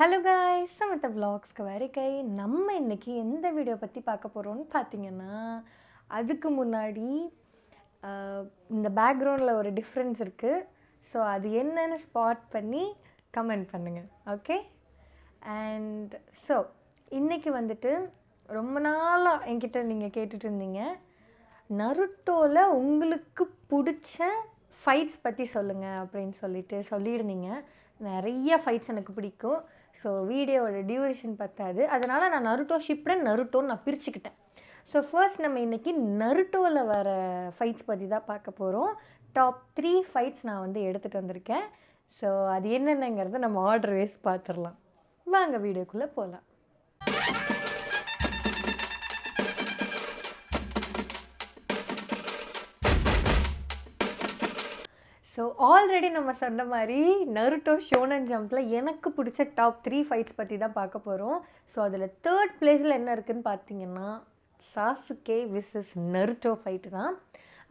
Hello guys, சமத்த விலாக்ஸ்க்கு வருகை. நம்ம இன்றைக்கி எந்த வீடியோ பற்றி பார்க்க போகிறோம்னு பார்த்தீங்கன்னா, அதுக்கு முன்னாடி இந்த பேக்ரவுண்டில் ஒரு டிஃப்ரென்ஸ் இருக்குது. ஸோ அது என்னன்னு ஸ்பாட் பண்ணி கமெண்ட் பண்ணுங்கள், ஓகே? அண்ட் ஸோ இன்றைக்கி வந்துட்டு ரொம்ப நாளாக என்கிட்ட நீங்கள் கேட்டுட்டு இருந்தீங்க, நருட்டோவில் உங்களுக்கு பிடிச்ச ஃபைட்ஸ் பற்றி சொல்லுங்கள் அப்படின்னு சொல்லியிருந்தீங்க. நிறைய ஃபைட்ஸ் எனக்கு பிடிக்கும். ஸோ வீடியோவோட டியூரேஷன் பத்தாது, அதனால் நான் நருட்டோ ஷிப்டன் நருட்டோன்னு நான் பிரிச்சுக்கிட்டேன். ஸோ ஃபர்ஸ்ட் நம்ம இன்றைக்கி நருட்டோவில் வர ஃபைட்ஸ் பற்றி தான் பார்க்க போகிறோம். டாப் 3 ஃபைட்ஸ் நான் வந்து எடுத்துகிட்டு வந்திருக்கேன். ஸோ அது என்னென்னங்கிறத நம்ம ஆர்டர் வைஸ் பார்த்துடலாம். வாங்க வீடியோக்குள்ளே போகலாம். ஸோ ஆல்ரெடி நம்ம சொன்ன மாதிரி நருட்டோ ஷோனன் ஜம்பில் எனக்கு பிடிச்ச டாப் 3 ஃபைட்ஸ் பற்றி தான் பார்க்க போகிறோம். ஸோ அதில் 3rd பிளேஸில் என்ன இருக்குதுன்னு பார்த்தீங்கன்னா, சாசுகே விசஸ் நருட்டோ ஃபைட்டு தான்.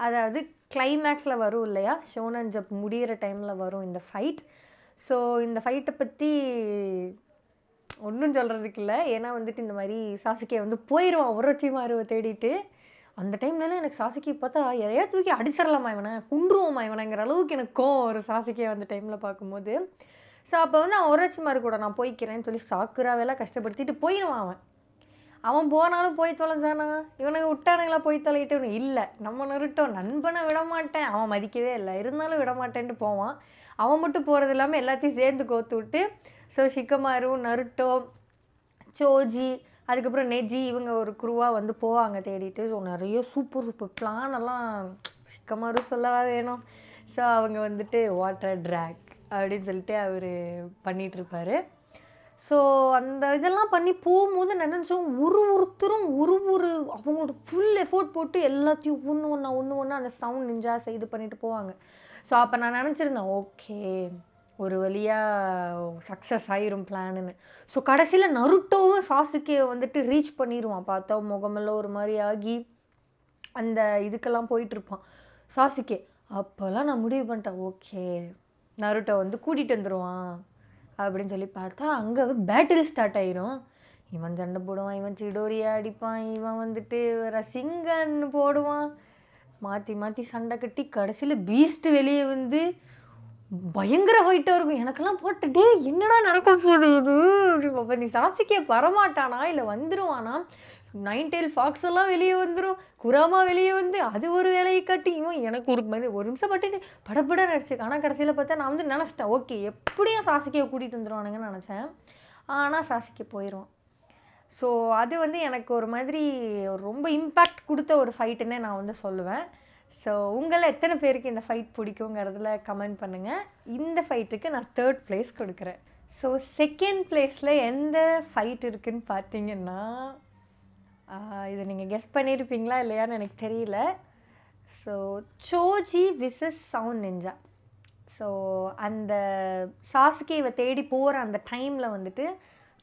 அதாவது கிளைமேக்ஸில் வரும் இல்லையா, ஷோனன் ஜம்ப் முடிகிற டைமில் வரும் இந்த ஃபைட். ஸோ இந்த ஃபைட்டை பற்றி ஒன்றும் சொல்கிறதுக்கு இல்லை. ஏன்னா வந்துட்டு இந்த மாதிரி சாசுகே வந்து போயிடுவான் ஒரோச்சிமாருவை தேடிட்டு. அந்த டைம்லலாம் எனக்கு சாசுகே பார்த்தா எதையா தூக்கி அடிச்சிடலாமா இவனை, குன்றுவோமா இவனைங்கிற அளவுக்கு எனக்கு ஒரு சாசுகே அந்த டைமில் பார்க்கும்போது. ஸோ அப்போ வந்து அவன் ஒரோச்சிமாரு கூட நான் போய்க்கிறேன்னு சொல்லி சாக்குராவெல்லாம் கஷ்டப்படுத்திட்டு போயிடுவான். அவன் போனாலும் போய் தொலைஞ்சானா, இவனுக்கு விட்டானுங்களா போய் தொலையிட்டு இல்லை. நம்ம நருட்டோ நண்பனை விடமாட்டேன், அவன் மதிக்கவே இல்லை, இருந்தாலும் விடமாட்டேன்ட்டு போவான். அவன் மட்டும் போகிறது இல்லாமல் எல்லாத்தையும் சேர்ந்து கோத்து விட்டு, ஸோ ஷிக்கமாரு, நருட்டோ, சோஜி, அதுக்கப்புறம் நெஜி, இவங்க ஒரு குரூவாக வந்து போவாங்க தேடிட்டு. ஸோ நிறைய சூப்பர் பிளானெல்லாம் ஷிக்கமாரு சொல்லவா வேணும். ஸோ அவங்க வந்துட்டு வாட்டர் ட்ராக் அப்படின்னு சொல்லிட்டு அவர் பண்ணிகிட்ருப்பார். ஸோ அந்த இதெல்லாம் பண்ணி போகும்போது நினச்சோம், ஒருத்தரும் அவங்களோட ஃபுல் எஃபோர்ட் போட்டு எல்லாத்தையும் ஒன்று ஒன்றா அந்த சவுண்ட் நிஞ்சாஸ் இது பண்ணிட்டு போவாங்க. ஸோ அப்போ நான் நினச்சிருந்தேன், ஓகே ஒரு வழியாக சக்ஸஸ் ஆயிரும் பிளான்னு. ஸோ கடைசியில் நருட்டோவும் சாசுகே வந்துட்டு ரீச் பண்ணிடுவான். பார்த்தா முகமெல்லாம் ஒரு மாதிரி ஆகி அந்த இதுக்கெல்லாம் போயிட்டுருப்பான் சாசுகே. அப்போல்லாம் நான் முடிவு பண்ணிட்டேன், ஓகே நருட்டோ வந்து கூட்டிகிட்டு வந்துடுவான் அப்படின்னு சொல்லி பார்த்தா, அங்கே பேட்டில் ஸ்டார்ட் ஆயிரும். இவன் சண்டை போடுவான், இவன் சிடோரியா அடிப்பான், இவன் வந்துட்டு ரசிங்கன் போடுவான், மாற்றி மாற்றி சண்டை கட்டி கடைசியில் பீஸ்ட் வெளியே வந்து பயங்கர ஃபைட்டாக இருக்கும். எனக்கெல்லாம் போட்டுட்டே என்னடா நடக்க போகுது இது. அப்போ நீ சாசுகே வரமாட்டானா இல்லை வந்துடுவானா, 9 tail ஃபாக்ஸ் எல்லாம் வெளியே வந்துடும், குராமா வெளியே வந்து அது ஒரு வேலையை காட்டி இவன் எனக்கு ஒரு நிமிஷம் பட்டுட்டு படப்பட நடிச்சு. ஆனால் கடைசியில் பார்த்தா நான் வந்து நினச்சிட்டேன், ஓகே எப்படியும் சாசுகேயை கூட்டிகிட்டு வந்துடுவானுங்கன்னு நினச்சேன். ஆனால் சாசுகே போயிடுவான். ஸோ அது வந்து எனக்கு ஒரு மாதிரி ரொம்ப இம்பேக்ட் கொடுத்த ஒரு ஃபைட்டுன்னே நான் வந்து சொல்லுவேன். ஸோ உங்களில் எத்தனை பேருக்கு இந்த ஃபைட் பிடிக்குங்கிறதுல கமெண்ட் பண்ணுங்கள். இந்த ஃபைட்டுக்கு நான் 3rd பிளேஸ் கொடுக்குறேன். ஸோ 2nd பிளேஸில் எந்த ஃபைட் இருக்குதுன்னு பார்த்தீங்கன்னா, இதை நீங்கள் கெஸ் பண்ணியிருப்பீங்களா இல்லையான்னு எனக்கு தெரியல. So Choji versus sound ninja. So அந்த சாசுகேவை தேடி போகிற அந்த டைமில் வந்துட்டு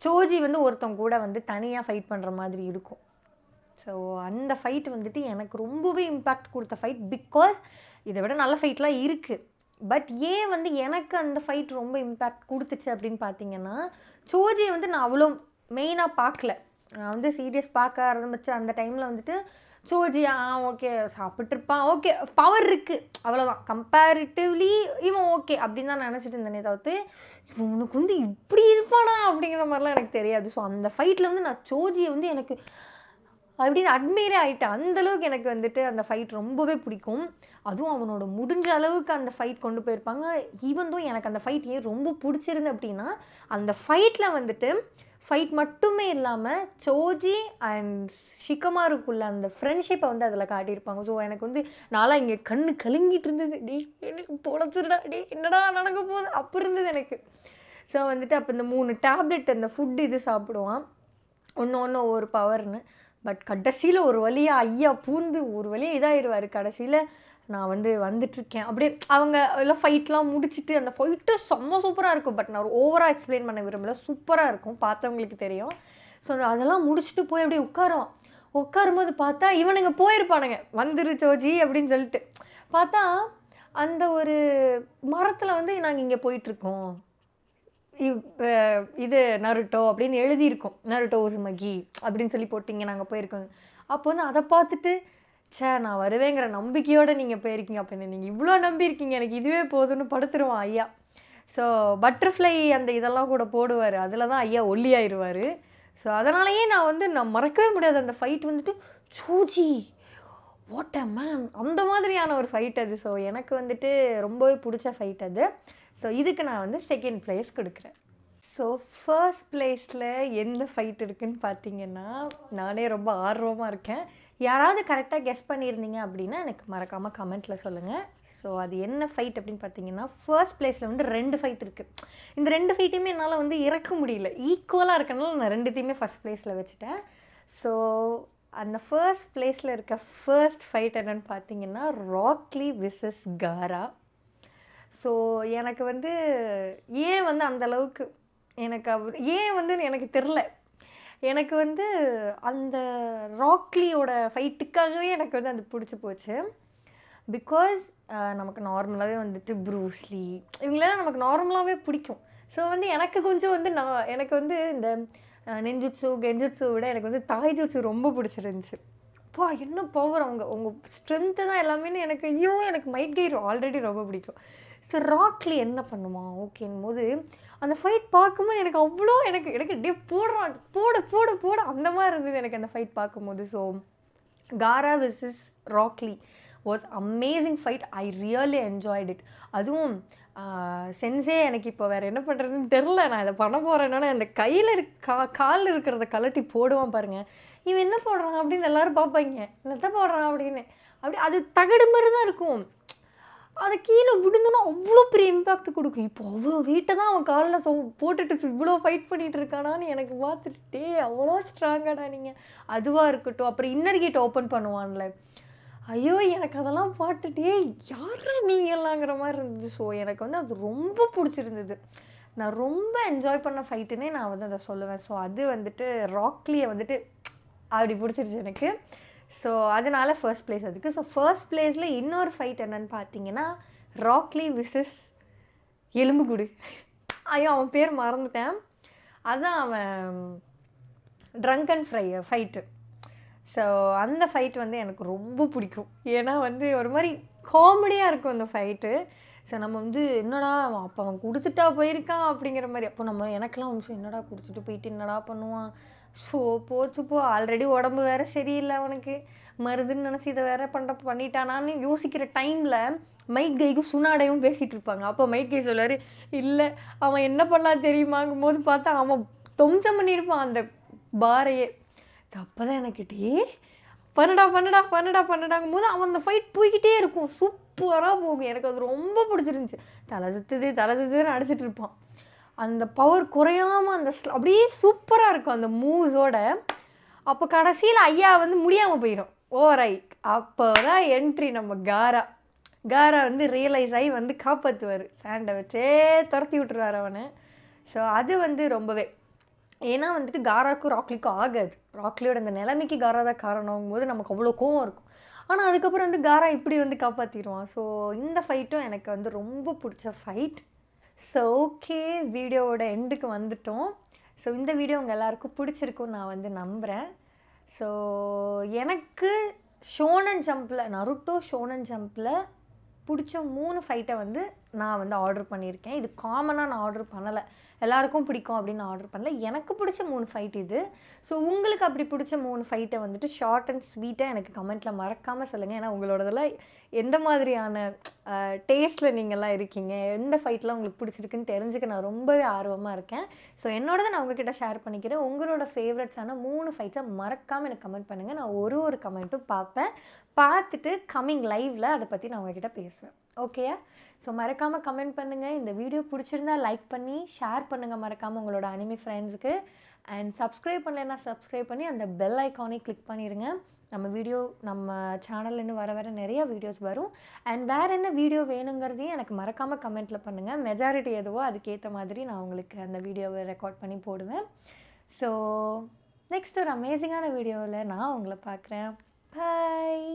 சோஜி வந்து ஒருத்தவங்க கூட வந்து தனியாக ஃபைட் பண்ணுற மாதிரி இருக்கும். ஸோ அந்த ஃபைட் வந்துட்டு எனக்கு ரொம்பவே இம்பேக்ட் கொடுத்த ஃபைட். பிகாஸ் இதை விட நல்ல ஃபைட்லாம் இருக்குது, பட் ஏன் வந்து எனக்கு அந்த ஃபைட் ரொம்ப இம்பேக்ட் கொடுத்துச்சு அப்படின்னு பார்த்தீங்கன்னா, சோஜியை வந்து நான் அவ்வளோ மெயினாக பார்க்கல. நான் வந்து சீரியஸ் பார்க்க ஆரம்பித்த அந்த டைமில் வந்துட்டு சோஜி ஓகே சாப்பிட்ருப்பான், ஓகே பவர் இருக்குது, அவ்வளோதான். கம்பேரிட்டிவ்லி இவன் ஓகே அப்படின்னு தான் நினச்சிட்டு இருந்தேனே தவிர்த்து இவனுக்கு வந்து இப்படி இருப்பானா அப்படிங்கிற மாதிரிலாம் எனக்கு தெரியாது. ஸோ அந்த ஃபைட்டில் வந்து நான் சோஜியை வந்து எனக்கு அப்படின்னு அட்மைரே ஆகிட்டேன். அந்தளவுக்கு எனக்கு வந்துட்டு அந்த ஃபைட் ரொம்பவே பிடிக்கும். அதுவும் அவனோட முடிஞ்ச அளவுக்கு அந்த ஃபைட் கொண்டு போயிருப்பாங்க. ஈவன் தோ எனக்கு அந்த ஃபைட் ஏன் ரொம்ப பிடிச்சிருந்து அப்படின்னா, அந்த ஃபைட்டில் வந்துட்டு ஃபைட் மட்டுமே இல்லாமல் சோஜி அண்ட் ஷிக்கமாருக்குள்ள அந்த ஃப்ரெண்ட்ஷிப்பை வந்து அதில் காட்டியிருப்பாங்க. ஸோ எனக்கு வந்து நான்லாம் இங்கே கண்ணு கலங்கிட்டு இருந்தது, எனக்கு பொழைச்சிருடா என்னடா நடக்க போகுது அப்போ இருந்தது எனக்கு. ஸோ வந்துட்டு அப்போ இந்த 3 டேப்லெட் அந்த ஃபுட்டு இது சாப்பிடுவான், ஒன்று ஒரு பவர்னு. பட் கடைசியில் ஒரு வழியாக ஐயா பூந்து ஒரு வழியாக இதாகிடுவார். கடைசியில் நான் வந்துட்டுருக்கேன் அப்படியே அவங்க எல்லாம் ஃபைட்லாம் முடிச்சுட்டு, அந்த ஃபைட்டு செம்ம சூப்பராக இருக்கும். பட் நான் ஓவராக எக்ஸ்பிளைன் பண்ண விரும்பல, சூப்பராக இருக்கும், பார்த்தவங்களுக்கு தெரியும். ஸோ அதெல்லாம் முடிச்சுட்டு போய் அப்படியே உட்காரும்போது பார்த்தா இவனுங்க போயிருப்பானுங்க, வந்துரு சோஜி அப்படின்னு சொல்லிட்டு. பார்த்தா அந்த ஒரு மரத்தில் வந்து நாங்கள் இங்கே போயிட்டுருக்கோம், இது நருட்டோ அப்படின்னு எழுதியிருக்கோம். நருட்டோ உசுமகி அப்படின்னு சொல்லி போட்டிங்க, நாங்கள் போயிருக்கோங்க. அப்போ வந்து அதை பார்த்துட்டு நான் வருவேங்கிற நம்பிக்கையோடு நீங்கள் போயிருக்கீங்க. அப்படின்னு நீங்கள் இவ்வளோ நம்பியிருக்கீங்க, எனக்கு இதுவே போதும்னு படுத்துருவான் ஐயா. ஸோ பட்டர்ஃப்ளை அந்த இதெல்லாம் கூட போடுவார், அதில் தான் ஐயா ஒல்லியாயிருவார். ஸோ அதனாலேயே நான் மறக்கவே முடியாது அந்த ஃபைட் வந்துட்டு. சூஜி வாட் அ மேன், அந்த மாதிரியான ஒரு ஃபைட் அது. ஸோ எனக்கு வந்துட்டு ரொம்பவே பிடிச்ச ஃபைட் அது. ஸோ இதுக்கு நான் வந்து செகண்ட் ப்ளேஸ் கொடுக்குறேன். ஸோ ஃபர்ஸ்ட் ப்ளேஸில் எந்த ஃபைட் இருக்குதுன்னு பார்த்தீங்கன்னா, நானே ரொம்ப ஆர்வமாக இருக்கேன். யாராவது கரெக்டாக கெஸ் பண்ணியிருந்தீங்க அப்படின்னா எனக்கு மறக்காமல் கமெண்ட்டில் சொல்லுங்கள். ஸோ அது என்ன ஃபைட் அப்படின்னு பார்த்தீங்கன்னா, ஃபர்ஸ்ட் ப்ளேஸில் வந்து 2 ஃபைட் இருக்குது. இந்த 2 ஃபைட்டையுமே என்னால் வந்து இறக்க முடியல, ஈக்குவலாக இருக்கனால நான் 2த்தையுமே ஃபஸ்ட் ப்ளேஸில் வச்சுட்டேன். ஸோ அந்த ஃபர்ஸ்ட் ப்ளேஸில் இருக்க ஃபர்ஸ்ட் ஃபைட் என்னென்னு பார்த்தீங்கன்னா, ராக்லி விசஸ் காரா. ஸோ எனக்கு வந்து ஏன் வந்து அந்தளவுக்கு எனக்கு ஏன் வந்து எனக்கு தெரில. எனக்கு வந்து அந்த ராக்லியோட ஃபைட்டுக்காகவே எனக்கு வந்து அது பிடிச்சி போச்சு. பிகாஸ் நமக்கு நார்மலாகவே வந்துட்டு ப்ரூஸ்லி இவங்களெல்லாம் நமக்கு நார்மலாகவே பிடிக்கும். ஸோ வந்து எனக்கு கொஞ்சம் வந்து எனக்கு வந்து இந்த நெஞ்சுட்சு கெஞ்சுட்சு விட எனக்கு வந்து தாய்ஜுட்சு ரொம்ப பிடிச்சிருந்துச்சு. அப்பா என்ன பவர், அவங்க ஸ்ட்ரென்த்து தான் எல்லாமே. எனக்கு எனக்கு மைட் கை ஆல்ரெடி ரொம்ப பிடிக்கும். ஸோ ராக்லி என்ன பண்ணுவான் ஓகேங்கும் போது அந்த ஃபைட் பார்க்கும்போது எனக்கு அவ்வளோ எனக்கு அப்படியே போடுறான், போட அந்த மாதிரி இருந்தது எனக்கு அந்த ஃபைட் பார்க்கும்போது. So Gaara versus Rock Lee was amazing fight. I really enjoyed it. அதுவும் சென்ஸே எனக்கு இப்போ வேறு என்ன பண்ணுறதுன்னு தெரில. நான் இதை பண்ண போகிறேன்னா அந்த கையில் காலில் இருக்கிறத கலட்டி போடுவான் பாருங்கள், இவன் என்ன போடுறான் அப்படின்னு எல்லோரும் பார்ப்பாங்க, என்னத்த போடுறான் அப்படின்னு. அப்படி அது தகடு மாதிரி தான் இருக்கும். அதை கீழே விழுந்தோன்னா அவ்வளோ பெரிய இம்பேக்ட் கொடுக்கும். இப்போ அவ்வளோ வெயிட்டை தான் அவன் காலில் போட்டுட்டு இவ்வளோ ஃபைட் பண்ணிகிட்டு இருக்கானான்னு எனக்கு பார்த்துட்டு அவ்வளோ ஸ்ட்ராங்காடா நீங்கள். அதுவாக இருக்கட்டும், அப்புறம் இன்னர் கேட் ஓப்பன் பண்ணுவான்ல, ஐயோ எனக்கு அதெல்லாம் பார்த்துட்டே யாரா நீங்களாங்கிற மாதிரி இருந்தது. ஸோ எனக்கு வந்து அது ரொம்ப பிடிச்சிருந்தது. நான் ரொம்ப என்ஜாய் பண்ண ஃபைட்டுன்னே நான் வந்து அதை சொல்லுவேன். ஸோ அது வந்துட்டு ராக்லியை வந்துட்டு அப்படி பிடிச்சிருச்சு எனக்கு. ஸோ அதனால் ஃபர்ஸ்ட் ப்ளேஸ் அதுக்கு. ஸோ ஃபர்ஸ்ட் ப்ளேஸில் இன்னொரு ஃபைட் என்னென்னு பார்த்தீங்கன்னா, ராக்லி விசஸ் எலும்புக்கூடு. ஐயோ அவன் பேர் மறந்துட்டேன். அதுதான் அவன் ட்ரங்க் அண்ட் ஃபைட்டு. ஸோ அந்த ஃபைட் வந்து எனக்கு ரொம்ப பிடிக்கும். ஏன்னா வந்து ஒரு மாதிரி காமெடியாக இருக்கும் அந்த ஃபைட்டு. ஸோ நம்ம வந்து என்னடா அப்போ அவன் குடிச்சிட்டா போயிருக்கான் அப்படிங்கிற மாதிரி. அப்போ நம்ம எனக்கெல்லாம் நிமிஷம் என்னடா குடிச்சிட்டு போயிட்டு என்னடா பண்ணுவான். ஸோ போச்சுப்போ ஆல்ரெடி உடம்பு வேறு சரியில்லை அவனுக்கு, மருதுன்னு நினச்சி இதை வேற பண்ணிட்டானான்னு யோசிக்கிற டைமில் மைட் கைக்கும் சுனாடையும் பேசிகிட்டு இருப்பாங்க. அப்போ மைட் கை சொல்லார், இல்லை அவன் என்ன பண்ணலாம் தெரியுமாங்கும் போது பார்த்தா அவன் தொம்சம் பண்ணியிருப்பான் அந்த பாரையே. அப்போ தான் எனக்கு பண்ணடாங்கும் போது அவன் அந்த ஃபைட் போய்கிட்டே இருக்கும், சூப்பராக போகும். எனக்கு அது ரொம்ப பிடிச்சிருந்துச்சி. தலை சுற்றுதுன்னு அடிச்சிட்டு இருப்பான். அந்த பவர் குறையாமல் அந்த அப்படியே சூப்பராக இருக்கும் அந்த மூவ்ஸோட. அப்போ கடைசியில் ஐயா வந்து முடியாமல் போயிடும் ஓவராய். அப்போ தான் என்ட்ரி நம்ம காரா வந்து ரியலைஸ் ஆகி வந்து காப்பாற்றுவார், சாண்டை வச்சே துரத்தி விட்டுருவார் அவனை. ஸோ அது வந்து ரொம்பவே, ஏன்னா வந்துட்டு காராக்கும் ராக்லிக்கும் ஆகாது. ராக்லியோட அந்த நிலைமைக்கு காரா தான் காரணம் போது நமக்கு அவ்வளோ கோவம் இருக்கும். ஆனால் அதுக்கப்புறம் வந்து காரா இப்படி வந்து காப்பாற்றிடுவான். ஸோ இந்த ஃபைட்டும் எனக்கு வந்து ரொம்ப பிடிச்ச ஃபைட். ஸோ ஓகே, வீடியோவோட எண்டுக்கு வந்துட்டோம். ஸோ இந்த வீடியோ உங்கள் எல்லாருக்கும் பிடிச்சிருக்குன்னு நான் வந்து நம்புகிறேன். ஸோ எனக்கு ஷோனன் ஜம்பில், நருட்டோ ஷோனன் ஜம்பில் பிடிச்ச 3 ஃபைட்டை வந்து நான் வந்து ஆர்டர் பண்ணியிருக்கேன். இது காமனாக நான் ஆர்டர் பண்ணலை, எல்லாருக்கும் பிடிக்கும் அப்படின்னு நான் ஆர்டர் பண்ணல. எனக்கு பிடிச்ச 3 ஃபைட் இது. ஸோ உங்களுக்கு அப்படி பிடிச்ச 3 ஃபைட்டை வந்துட்டு ஷார்ட் அண்ட் ஸ்வீட்டாக எனக்கு கமெண்ட்டில் மறக்காமல் சொல்லுங்கள். ஏன்னா உங்களோடதெல்லாம் எந்த மாதிரியான டேஸ்ட்டில் நீங்கள்லாம் இருக்கீங்க, எந்த ஃபைட்லாம் உங்களுக்கு பிடிச்சிருக்குன்னு தெரிஞ்சுக்க நான் ரொம்பவே ஆர்வமாக இருக்கேன். ஸோ என்னோடதை நான் உங்ககிட்ட ஷேர் பண்ணிக்கிறேன். உங்களோட ஃபேவரட்ஸான 3 ஃபைட்ஸை மறக்காமல் எனக்கு கமெண்ட் பண்ணுங்கள். நான் ஒரு கமெண்ட்டும் பார்ப்பேன். பார்த்துட்டு கம்மிங் லைவில் அதை பற்றி நான் உங்ககிட்ட பேசுவேன். ஓகேயா? ஸோ மறக்காமல் கமெண்ட் பண்ணுங்கள். இந்த வீடியோ பிடிச்சிருந்தா லைக் பண்ணி ஷேர் பண்ணுங்கள் மறக்காமல் உங்களோட அனிமி ஃப்ரெண்ட்ஸுக்கு. அண்ட் சப்ஸ்கிரைப் பண்ணலைன்னா சப்ஸ்கிரைப் பண்ணி அந்த பெல் ஐக்கானே கிளிக் பண்ணிடுங்க. நம்ம சேனல்லேருந்து வர நிறைய வீடியோஸ் வரும். அண்ட் வேறு என்ன வீடியோ வேணுங்கிறதையும் எனக்கு மறக்காமல் கமெண்ட்டில் பண்ணுங்கள். மெஜாரிட்டி எதுவோ அதுக்கேற்ற மாதிரி நான் உங்களுக்கு அந்த வீடியோவை ரெக்கார்ட் பண்ணி போடுவேன். ஸோ நெக்ஸ்ட் ஒரு அமேசிங்கான வீடியோவில் நான் உங்களை பார்க்குறேன். பாய்.